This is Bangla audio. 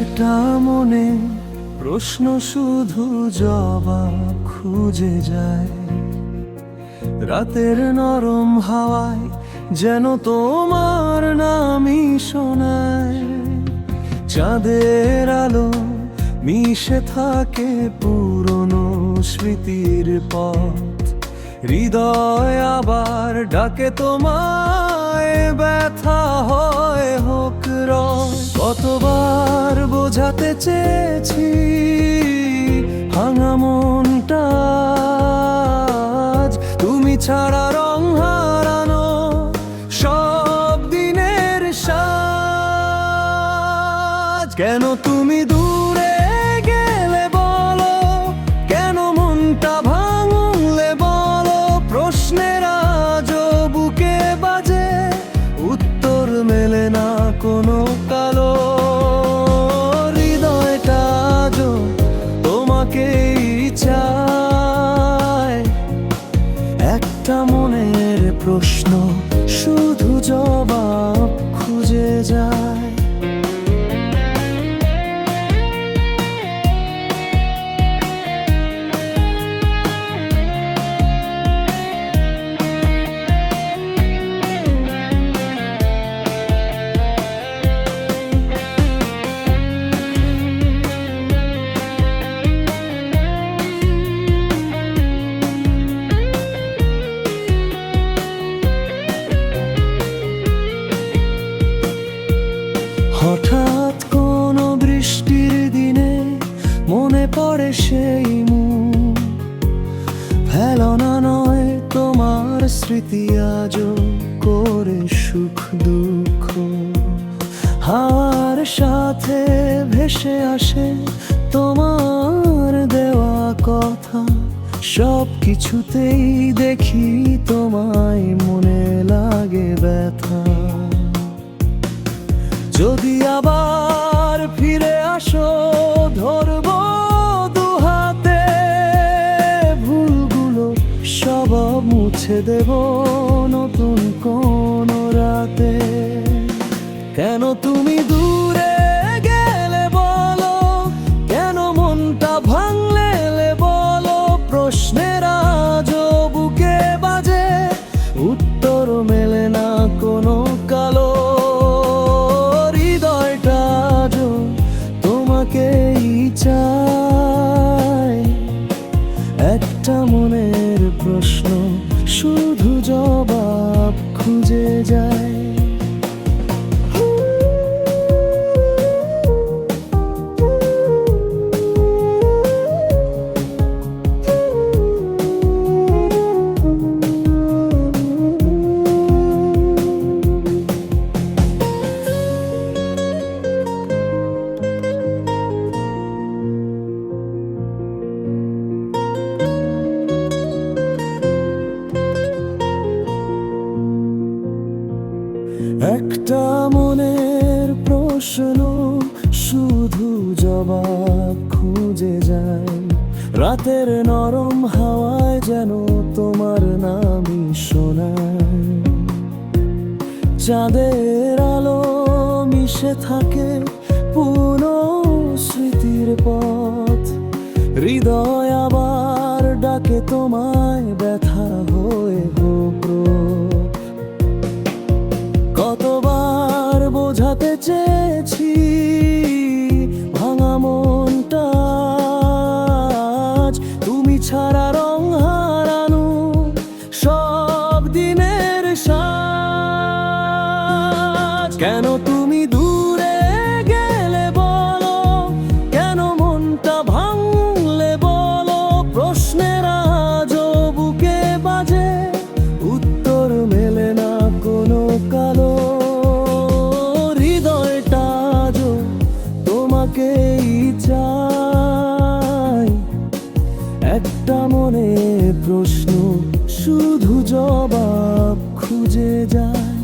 একটা মনে প্রশ্ন শুধু জবাব খুঁজে যায়। রাতের নরম হাওয়ায় যেন তোমার নামই শোনায়। চাঁদের আলো মিশে থাকে পুরনো স্মৃতির পথ। হৃদয় আবার ডাকে তোমায়, ব্যথা হয় হোক রয়। কতবার বোঝাতে চেয়েছি ভাঙা মনটা, আজ তুমি ছাড়া রং হারানো সব দিনের সাজ। কেন তুমি দূরে গেলে বলো, কেন মনটা ভাঙলে বলো, প্রশ্নের আজও বুকে বাজে, উত্তর মেলে না কোনো কালো। হৃদয়টা আজও তোমাকেই চায়। একটা মনের প্রশ্ন শুধু জবাব খুঁজে যায়। হঠাৎ কোনো বৃষ্টির দিনে মনে পড়ে সেই মুখ। ফেলনা নয় তোমার স্মৃতি আজও করে সুখ দুঃখ। হাওয়ার সাথে ভেসে আসে তোমার দেওয়া কথা। সব কিছুতেই দেখি তোমায়, মনে লাগে ব্যথা। যদি আবার ফিরে আসো ধরবো দুহাতে, ভুলগুলো সব মুছে দেব নতুন কোন রাতে। কেন তুমি দূরে গেলে বলো, কেন মনটা ভাঙলে বলো, প্রশ্নের আজও বুকে বাজে, উত্তর মেলে না কোনো কালো। চাই একটা মনের প্রশ্ন শুধু জবাব খুঁজে যায়। একটা মনের প্রশ্ন শুধু জবাব খুঁজে যায়। রাতের নরম হাওয়ায় যেন তোমার নামই শোনায়। চাঁদের আলো মিশে থাকে পুরনো স্মৃতির পথ। হৃদয় আবার ডাকে তোমায়, ব্যথা হয়ে হোক। কতবার বোঝাতে চেয়েছি ভাঙা মনটা, আজ তুমি ছাড়া রং হারানো সব দিনের সাজ। কেন তুমি দূরে গেলে বলো, কেন মনটা ভাঙলে বলো, প্রশ্নের আজও বুকে বাজে, উত্তর মেলে না কোনো কালো। হৃদয়টা আজও তোমাকেই চায়। একটা মনে প্রশ্ন শুধু জবাব খুঁজে যায়।